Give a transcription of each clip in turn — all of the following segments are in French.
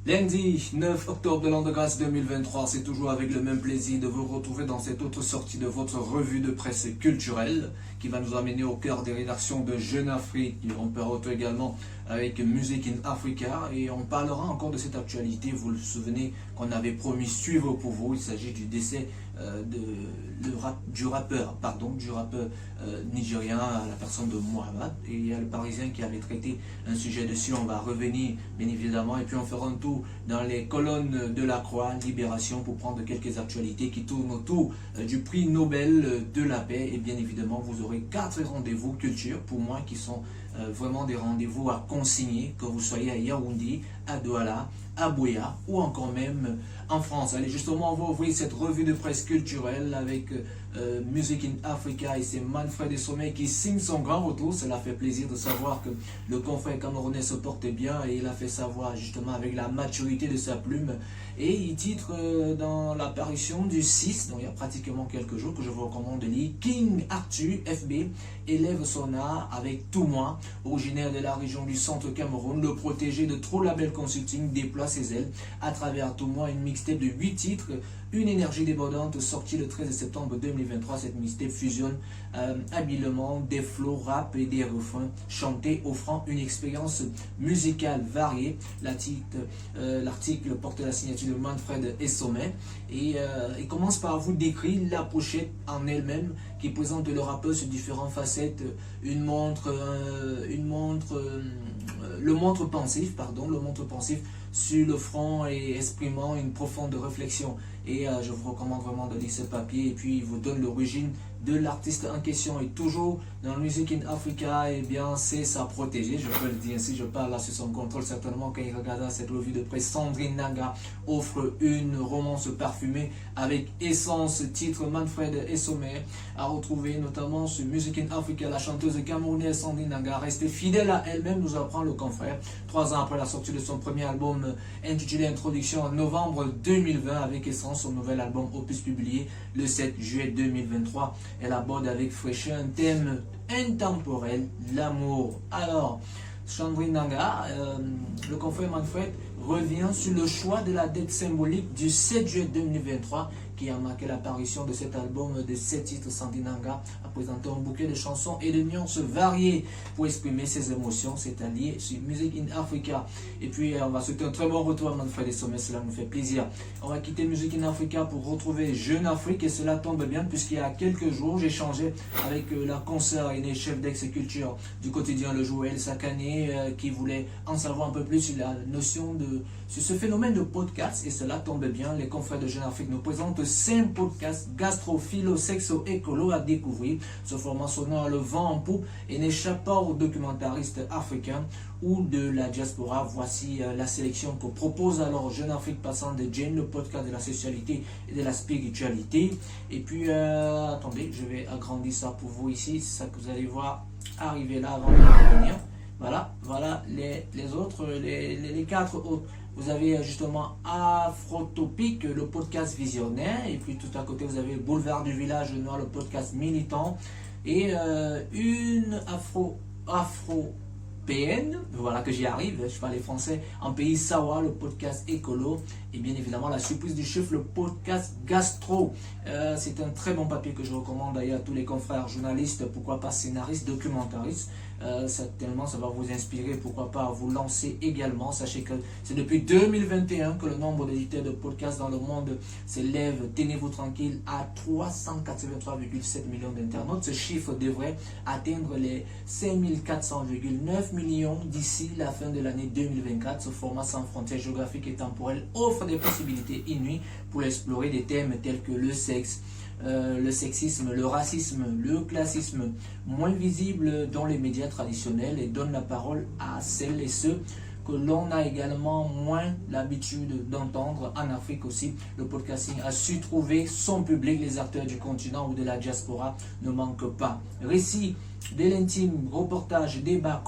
Lundi 9 octobre de l'an de grâce 2023, c'est toujours avec le même plaisir de vous retrouver dans cette autre sortie de votre revue de presse culturelle qui va nous amener au cœur des rédactions de Jeune Afrique. On peut retrouver également avec Music in Africa et on parlera encore de cette actualité. Vous vous souvenez qu'on avait promis suivre pour vous. Il s'agit du décès du rappeur nigérien, la personne de Mohamed, et il y a le Parisien qui avait traité un sujet dessus. On va revenir bien évidemment et puis on fera un tour dans les colonnes de la Croix, Libération, pour prendre quelques actualités qui tournent autour du prix Nobel de la paix. Et bien évidemment vous aurez 4 rendez-vous culture pour moi qui sont vraiment des rendez-vous à consigner, que vous soyez à Yaoundé, à Douala, à Buea ou encore même en France. Allez, justement, on va ouvrir cette revue de presse culturelle avec Music in Africa et c'est Manfred Sommet qui signe son grand retour. Cela fait plaisir de savoir que le confrère camerounais se porte bien et il a fait savoir justement avec la maturité de sa plume. Et il titre dans l'apparition du 6, donc il y a pratiquement quelques jours, que je vous recommande de lire, King Arthur FB élève son art avec Tout Moi, originaire de la région du centre Cameroun. Le protégé de Trop Label Consulting déploie ses ailes à travers Tout Moi, une mixtape de 8 titres, une énergie débordante, sortie le 13 septembre 2023. Cette mixtape fusionne habilement des flows rap et des refrains chantés, offrant une expérience musicale variée. L'article porte la signature de Manfred Sommet et il commence par vous décrire la pochette en elle-même qui présente le rappeur sur différentes facettes, le montre pensif sur le front et exprimant une profonde réflexion. Et je vous recommande vraiment de lire ce papier et puis il vous donne l'origine de l'artiste en question. Et toujours dans Music in Africa, et bien c'est sa protégée, je peux le dire ainsi, je parle là sur son contrôle certainement quand il regarda cette revue de presse. Sandrine Nanga offre une romance parfumée avec essence, titre Manfred Sommet, à retrouver notamment sur Music in Africa. La chanteuse camerounaise Sandrine Nanga, restée fidèle à elle-même, nous apprend le confrère, 3 ans après la sortie de son premier album intitulé Introduction en novembre 2020 avec essence, son nouvel album opus publié le 7 juillet 2023. Elle aborde avec fraîcheur un thème intemporel, l'amour. Alors, Sandrine Nanga, le confrère Manfred, revient sur le choix de la date symbolique du 7 juillet 2023 qui a marqué l'apparition de cet album de 7 titres. Sandrine Nanga a présenté un bouquet de chansons et de nuances variées pour exprimer ses émotions, c'est-à-dire sur Music in Africa. Et puis on va souhaiter un très bon retour à Manfred Sommet, cela nous fait plaisir. On va quitter Music in Africa pour retrouver Jeune Afrique et cela tombe bien puisqu'il y a quelques jours j'échangeais avec la consoeur aînée chef d'ex-culture du quotidien Le Joël Sakané qui voulait en savoir un peu plus sur la notion sur ce phénomène de podcast et cela tombe bien. Les confrères de Jeune Afrique nous présentent 5 podcasts gastro, philo, sexo, écolo à découvrir. Ce format sonore le vent en poupe et n'échappe pas aux documentaristes africains ou de la diaspora. Voici la sélection que propose alors Jeune Afrique passant de Jane, le podcast de la sexualité et de la spiritualité. Et puis attendez, je vais agrandir ça pour vous ici, c'est ça que vous allez voir arriver là avant de revenir. Voilà les autres, les 4 autres. Vous avez justement Afrotopique, le podcast visionnaire. Et puis tout à côté, vous avez Boulevard du Village Noir, le podcast militant. Et une afro-PN, voilà que j'y arrive, je parle français, en pays Sawa, le podcast écolo. Et bien évidemment, la surprise du chef, le podcast gastro. C'est un très bon papier que je recommande d'ailleurs à tous les confrères journalistes, pourquoi pas scénaristes, documentaristes. Certainement, ça va vous inspirer, pourquoi pas vous lancer également. Sachez que c'est depuis 2021 que le nombre d'éditeurs de podcasts dans le monde s'élève, tenez-vous tranquille, à 383,7 millions d'internautes. Ce chiffre devrait atteindre les 5400,9 millions d'ici la fin de l'année 2024. Ce format sans frontières géographiques et temporelles offre des possibilités inouïes pour explorer des thèmes tels que le sexe, le sexisme, le racisme, le classisme, moins visibles dans les médias traditionnels et donne la parole à celles et ceux que l'on a également moins l'habitude d'entendre. En Afrique aussi, le podcasting a su trouver son public. Les acteurs du continent ou de la diaspora ne manquent pas. Récits de l'intime, reportages, débats,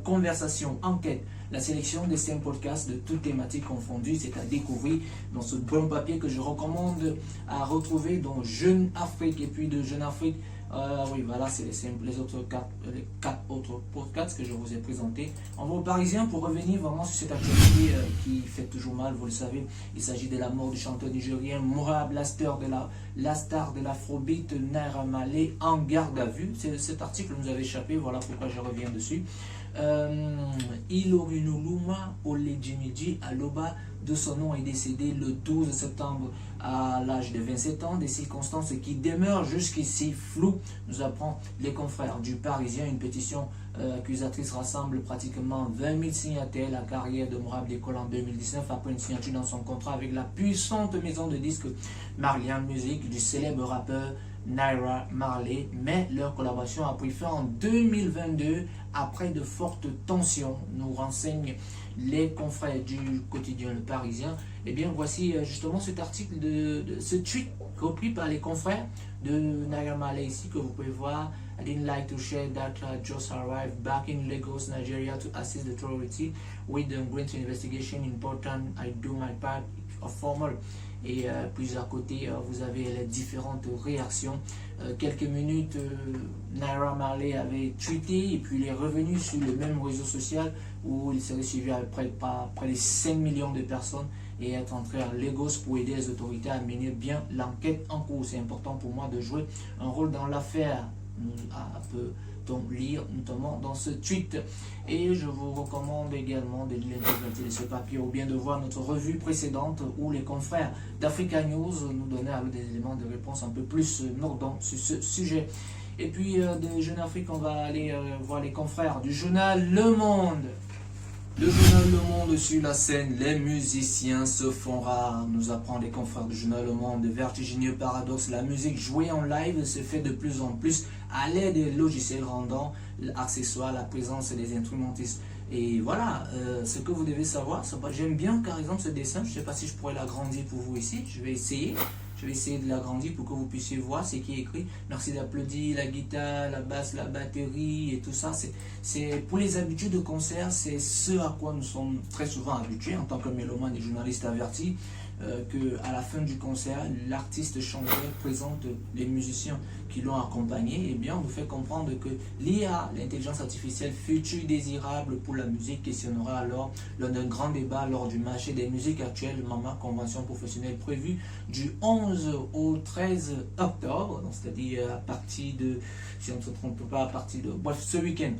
conversations, enquêtes. La sélection des 5 podcasts de toutes thématiques confondues, c'est à découvrir dans ce bon papier que je recommande à retrouver dans Jeune Afrique. Et puis de Jeune Afrique, Oui, voilà, c'est les autres les 4 autres podcasts que je vous ai présentés. On va au Parisien pour revenir vraiment sur cette actualité qui fait toujours mal, vous le savez. Il s'agit de la mort du chanteur nigérien Morab, la star de l'afrobeat Naira Marley en garde à vue. Cet article nous avait échappé, voilà pourquoi je reviens dessus. Ilorinuluma Olejimiji Aloba, de son nom, est décédé le 12 septembre à l'âge de 27 ans. Des circonstances qui demeurent jusqu'ici floues, nous apprend les confrères du Parisien. Une pétition accusatrice rassemble pratiquement 20 000 signataires. La carrière de Morab décolle en 2019 après une signature dans son contrat avec la puissante maison de disques Marlian Music du célèbre rappeur Naira Marley, mais leur collaboration a pris fin en 2022 après de fortes tensions, nous renseignent les confrères du quotidien Le Parisien. Et bien voici justement cet article ce tweet repris par les confrères de Naira Marley ici que vous pouvez voir. I didn't like to share that I just arrived back in Lagos, Nigeria to assist the authority with the grant investigation. Important, I do my part of formal. Et puis à côté, vous avez les différentes réactions. Quelques minutes, Naira Marley avait tweeté et puis il est revenu sur le même réseau social où il serait suivi par près de 5 millions de personnes et est entré à Lagos pour aider les autorités à mener bien l'enquête en cours. C'est important pour moi de jouer un rôle dans l'affaire. Peut-on lire notamment dans ce tweet. Et je vous recommande également de lire l'intégralité de ce papier ou bien de voir notre revue précédente où les confrères d'Africa News nous donnaient alors des éléments de réponse un peu plus mordants sur ce sujet. Et puis de Jeune Afrique, on va aller voir les confrères du journal Le Monde. Le journal Le Monde sur la scène, les musiciens se font rares, nous apprend les confrères du journal Le Monde. Vertigineux paradoxe, la musique jouée en live se fait de plus en plus à l'aide des logiciels rendant accessoire la présence des instrumentistes. Et voilà, ce que vous devez savoir, j'aime bien par exemple ce dessin, je ne sais pas si je pourrais l'agrandir pour vous ici, je vais essayer de l'agrandir pour que vous puissiez voir ce qui est écrit. Merci d'applaudir, la guitare, la basse, la batterie et tout ça. C'est pour les habitués de concert, c'est ce à quoi nous sommes très souvent habitués en tant que mélomane et journalistes avertis. Qu'à la fin du concert, l'artiste chanteur présente les musiciens qui l'ont accompagné. Et bien, on nous fait comprendre que l'IA, l'intelligence artificielle future désirable pour la musique, questionnera alors lors d'un grand débat lors du marché des musiques actuelles, MAMA, convention professionnelle prévue du 11 au 13 octobre, c'est-à-dire à partir de, si on ne se trompe pas, à partir de, bref, ce week-end,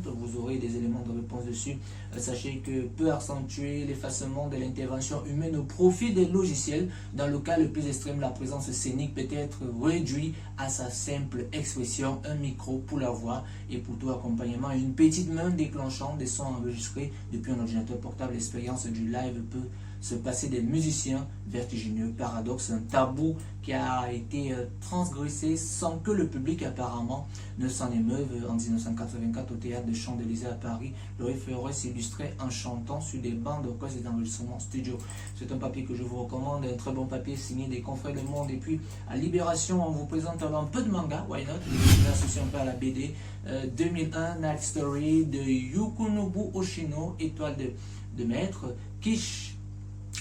vous aurez des éléments de réponse dessus. Sachez que peut accentuer l'effacement de l'intervention humaine au profit des logiciels. Dans le cas le plus extrême, la présence scénique peut être réduite à sa simple expression, un micro pour la voix et pour tout accompagnement, une petite main déclenchant des sons enregistrés depuis un ordinateur portable. L'expérience du live peut se passer des musiciens. Vertigineux paradoxe, un tabou qui a été transgressé sans que le public apparemment ne s'en émeuve. En 1984 au théâtre de Champs-Élysées à Paris, Loïc Ferré s'illustrait en chantant sur des bandes d'orchestre et d'enregistrement studio. C'est un papier que je vous recommande, un très bon papier signé des confrères du Monde. Et puis à Libération, on vous présente un peu de manga, why not, je associe un peu à la BD. 2001 Night Story de Yukunobu Oshino, étoile de maître. Kish,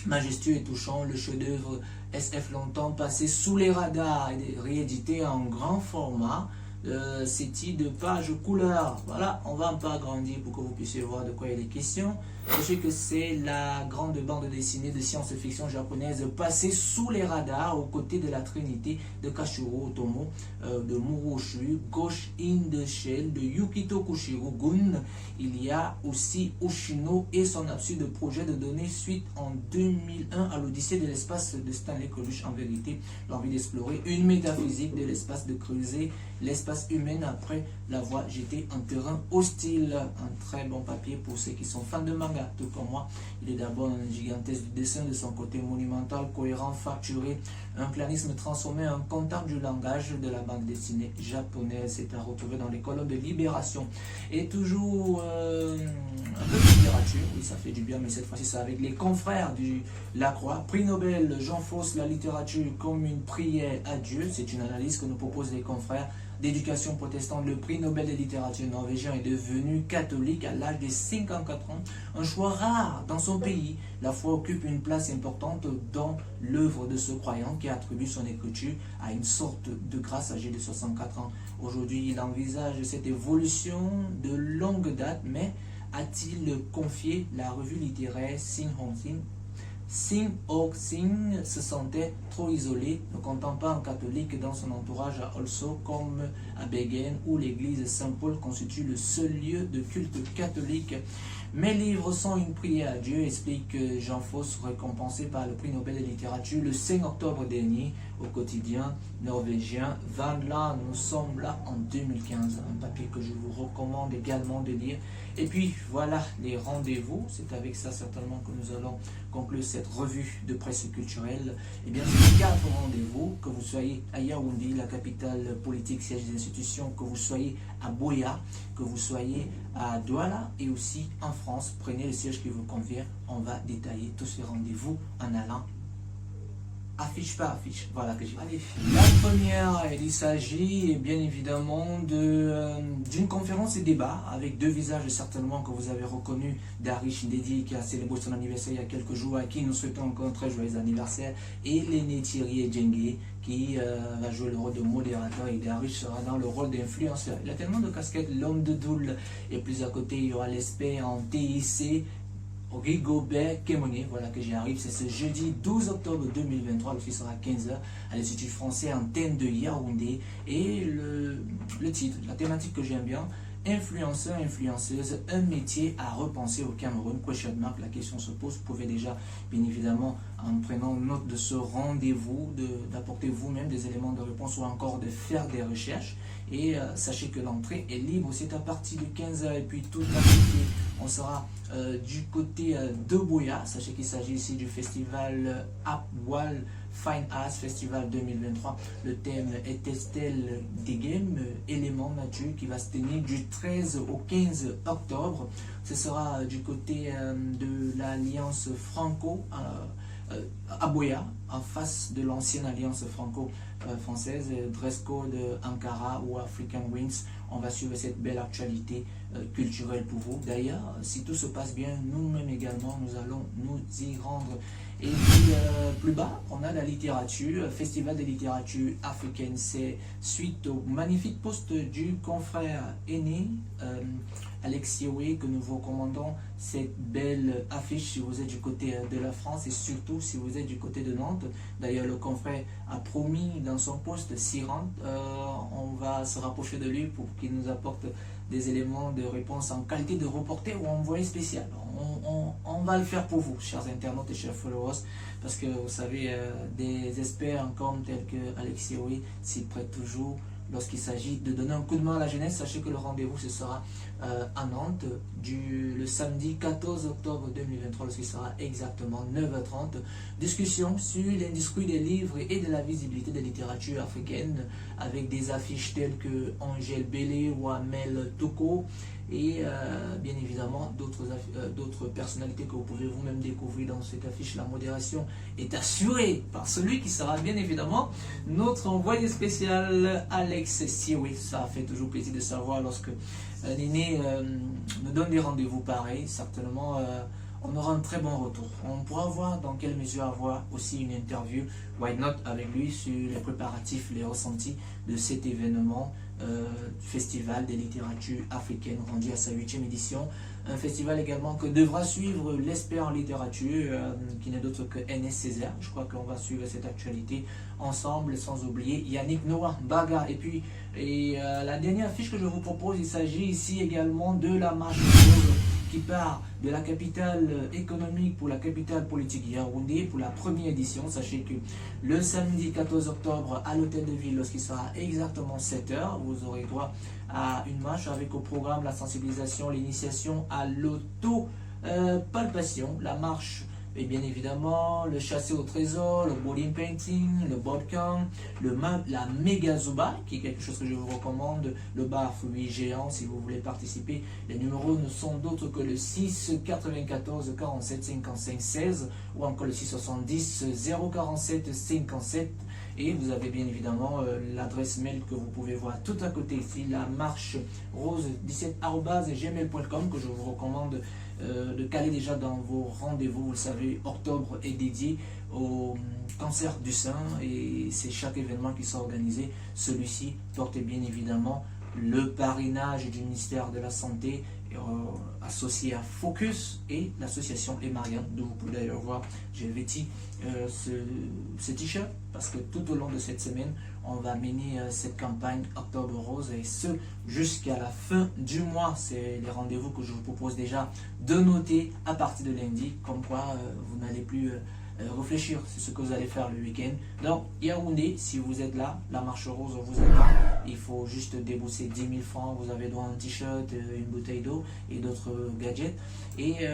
majestueux et touchant, le chef-d'œuvre SF longtemps passé sous les radars et réédité en grand format. C'est de page couleur. Voilà, on va un peu agrandir pour que vous puissiez voir de quoi il est question. Sachez que c'est la grande bande dessinée de science-fiction japonaise passée sous les radars aux côtés de la trinité de Kashuro Otomo, de Muroshu, Ghost in the Shell, de Yukito Kushiro Gun. Il y a aussi Oshino et son absurde projet de donner suite en 2001 à l'Odyssée de l'espace de Stanley Coluche. En vérité, l'envie d'explorer une métaphysique de l'espace, de creuser l'espace humain après l'avoir jeté en terrain hostile. Un très bon papier pour ceux qui sont fans de manga, tout comme moi. Il est d'abord un gigantesque du dessin, de son côté monumental, cohérent, facturé, un planisme transformé en contact du langage de la bande dessinée japonaise. C'est à retrouver dans les colonnes de Libération. Et toujours un peu de littérature. littérature. Oui, ça fait du bien, mais cette fois-ci, c'est avec les confrères du Lacroix. Prix Nobel, Jean Faust, la littérature comme une prière à Dieu. C'est une analyse que nous proposent les confrères d'éducation protestante. Le prix Nobel de littérature norvégien est devenu catholique à l'âge de 54 ans. Un choix rare dans son pays. La foi occupe une place importante dans l'œuvre de ce croyant qui attribue son écriture à une sorte de grâce âgé de 64 ans. Aujourd'hui, il envisage cette évolution de longue date, mais a-t-il confié la revue littéraire Sing Hong Sing? Sing Hong Sing se sentait trop isolé, ne comptant pas un catholique dans son entourage à Oslo comme à Bergen où l'église Saint-Paul constitue le seul lieu de culte catholique. Mes livres sont une prière à Dieu, explique Jean Faust, récompensé par le prix Nobel de littérature le 5 octobre dernier au quotidien norvégien Vanland. Nous sommes là en 2015, un papier que je vous recommande également de lire. Et puis voilà les rendez-vous, c'est avec ça certainement que nous allons conclure cette revue de presse culturelle. Et bien c'est 4 rendez-vous, que vous soyez à Yaoundé, la capitale politique, siège des institutions, que vous soyez à Buea, que vous soyez à Douala et aussi en France. Prenez le siège qui vous convient, on va détailler tous ces rendez-vous en allant affiche par affiche. Voilà que j'ai. Allez, la première, il s'agit bien évidemment d'une conférence et débat avec 2 visages certainement que vous avez reconnus d'Arish Ndedi qui a célébré son anniversaire il y a quelques jours, à qui nous souhaitons encore un très joyeux anniversaire, et Léné Thierry Djengue qui va jouer le rôle de modérateur et Darish sera dans le rôle d'influenceur. Il a tellement de casquettes, l'homme de Doul, et plus à côté il y aura l'expert en TIC, Rigobert Kémonier, voilà que j'y arrive. C'est ce jeudi 12 octobre 2023, le sera à 15h à l'Institut français Antenne de Yaoundé. Et le titre, la thématique que j'aime bien, influenceur, influenceuse, un métier à repenser au Cameroun, question mark, la question se pose. Vous pouvez déjà, bien évidemment, en prenant note de ce rendez-vous, d'apporter vous-même des éléments de réponse ou encore de faire des recherches. Et sachez que l'entrée est libre, c'est à partir de 15h et puis tout à côté, on sera du côté de Buea. Sachez qu'il s'agit ici du festival Apwal Fine Arts Festival 2023. Le thème est Estelle Degem, éléments nature, qui va se tenir du 13 au 15 octobre. Ce sera du côté de l'Alliance Franco à Buea, en face de l'ancienne Alliance franco-française, dress code Ankara ou African Wings. On va suivre cette belle actualité culturelle pour vous. D'ailleurs, si tout se passe bien, nous-mêmes également, nous allons nous y rendre. Et puis, plus bas, on a la littérature, Festival de littérature africaine. C'est suite au magnifique post du confrère aîné, Alexis Oué, que nous vous recommandons cette belle affiche si vous êtes du côté de la France et surtout si vous êtes du côté de Nantes. D'ailleurs, le confrère a promis dans son poste, s'y rendre, on va se rapprocher de lui pour qu'il nous apporte des éléments de réponse en qualité de reporter ou envoyé spécial. On va le faire pour vous, chers internautes et chers followers, parce que vous savez, des experts comme tels que Alexis Oué s'y prêtent toujours lorsqu'il s'agit de donner un coup de main à la jeunesse. Sachez que le rendez-vous ce sera à Nantes le samedi 14 octobre 2023 lorsqu'il sera exactement 9h30. Discussion sur l'industrie des livres et de la visibilité de la littérature africaine avec des affiches telles que Angèle Bellé ou Amel Toko et bien évidemment d'autres personnalités que vous pouvez vous-même découvrir dans cette affiche. La modération est assurée par celui qui sera bien évidemment notre envoyé spécial Alex Siwe. Ça fait toujours plaisir de savoir lorsque Néné nous donne des rendez-vous pareils. Certainement on aura un très bon retour. On pourra voir dans quelle mesure avoir aussi une interview Why Not avec lui sur les préparatifs, les ressentis de cet événement festival des littératures africaines rendu à sa 8e édition. Un festival également que devra suivre l'expert en littérature qui n'est d'autre que NS Césaire. Je crois qu'on va suivre cette actualité ensemble, sans oublier Yannick Noah Baga. Et puis la dernière affiche que je vous propose, il s'agit ici également de la marche qui part de la capitale économique pour la capitale politique Yaoundé pour la première édition. Sachez que le samedi 14 octobre à l'hôtel de ville, lorsqu'il sera exactement 7h, vous aurez droit à une marche avec au programme la sensibilisation, l'initiation à l'auto-palpation, la marche et bien évidemment le chasser au trésor, le bowling painting, le boardcamp, la méga Zuba, qui est quelque chose que je vous recommande, le bar fruits géant si vous voulez participer. Les numéros ne sont d'autres que le 6 94 47 55 16 ou encore le 670 047 57. Et vous avez bien évidemment l'adresse mail que vous pouvez voir tout à côté ici, la marche rose17@gmail.com, que je vous recommande de caler déjà dans vos rendez-vous. Vous le savez, octobre est dédié au cancer du sein et c'est chaque événement qui sera organisé. Celui-ci porte bien évidemment le parrainage du ministère de la Santé associé à Focus et l'association Emarian, dont vous pouvez d'ailleurs voir, j'ai vêti ce t-shirt parce que tout au long de cette semaine, on va mener cette campagne Octobre Rose et ce jusqu'à la fin du mois. C'est les rendez-vous que je vous propose déjà de noter à partir de lundi, comme quoi vous n'allez plus réfléchir sur ce que vous allez faire le week-end. Donc, Yaoundé, si vous êtes là, la marche rose vous attend. Il faut juste débourser 10 000 francs. Vous avez droit à un t-shirt, une bouteille d'eau et d'autres gadgets. Et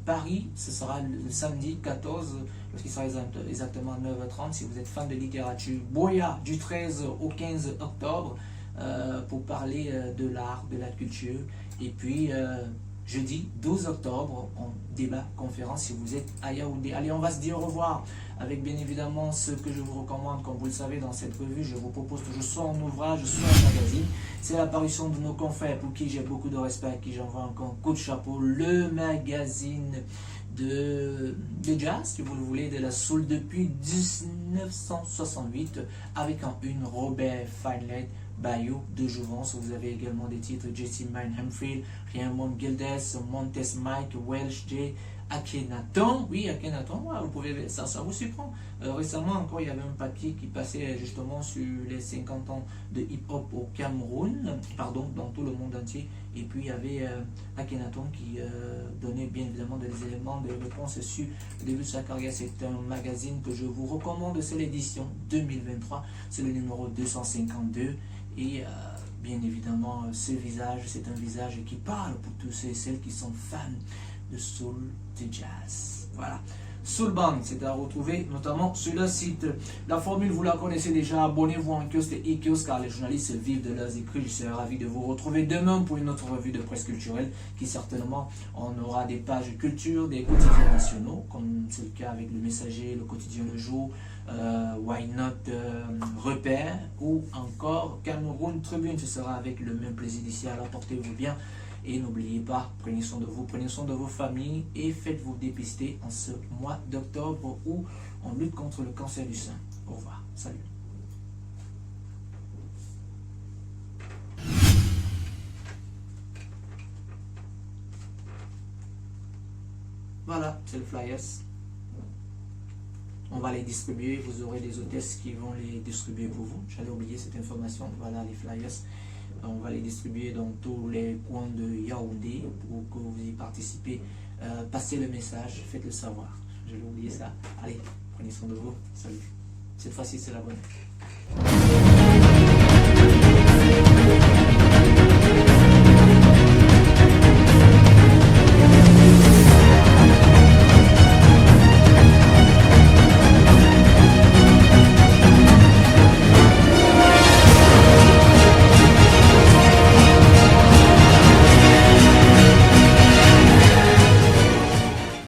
Paris, ce sera le samedi 14, lorsqu'il sera exactement 9h30. Si vous êtes fan de littérature, Boya, du 13 au 15 octobre, pour parler de l'art, de la culture. Et puis, jeudi 12 octobre, en débat conférence si vous êtes à Yaoundé. Allez, on va se dire au revoir avec bien évidemment ce que je vous recommande. Comme vous le savez, dans cette revue, je vous propose toujours soit en ouvrage, soit en magazine. C'est l'apparition de nos confrères pour qui j'ai beaucoup de respect, à qui j'envoie encore un coup de chapeau. Le magazine de jazz, si vous le voulez, de la soul depuis 1968, avec en une Robert Feinlet, Bayou de Jouvence. Vous avez également des titres Jesse Mine Hemphill, Raymond Gildes, Montes Mike, Welsh J, Akhenaton. Oui, Akhenaton, vous pouvez, ça vous surprend. Récemment encore, il y avait un papier qui passait justement sur les 50 ans de hip-hop au Cameroun, pardon, dans tout le monde entier. Et puis il y avait Akhenaton qui donnait bien évidemment des éléments de réponse sur le début de sa carrière. C'est un magazine que je vous recommande, c'est l'édition 2023, c'est le numéro 252. Et bien évidemment, ce visage, c'est un visage qui parle pour tous ceux et celles qui sont fans de soul, de jazz. Voilà. Soul Band, c'est à retrouver notamment sur le site. La formule, vous la connaissez déjà. Abonnez-vous en kiosque et e-kiosque car les journalistes vivent de leurs écrits. Je serai ravi de vous retrouver demain pour une autre revue de presse culturelle qui certainement, on aura des pages culture, des quotidiens nationaux, comme c'est le cas avec Le Messager, Le Quotidien Le Jour, Why Not, Repère ou encore Cameroun Tribune. Ce sera avec le même plaisir d'ici. Alors portez-vous bien. Et n'oubliez pas, prenez soin de vous, prenez soin de vos familles et faites-vous dépister en ce mois d'octobre où on lutte contre le cancer du sein. Au revoir. Salut. Voilà, c'est le flyers. On va les distribuer, vous aurez des hôtesses qui vont les distribuer pour vous. J'allais oublier cette information. Voilà les flyers. On va les distribuer dans tous les coins de Yaoundé pour que vous y participez. Passez le message, faites-le savoir. Je vais oublier ça. Allez, prenez soin de vous. Salut. Cette fois-ci, c'est la bonne.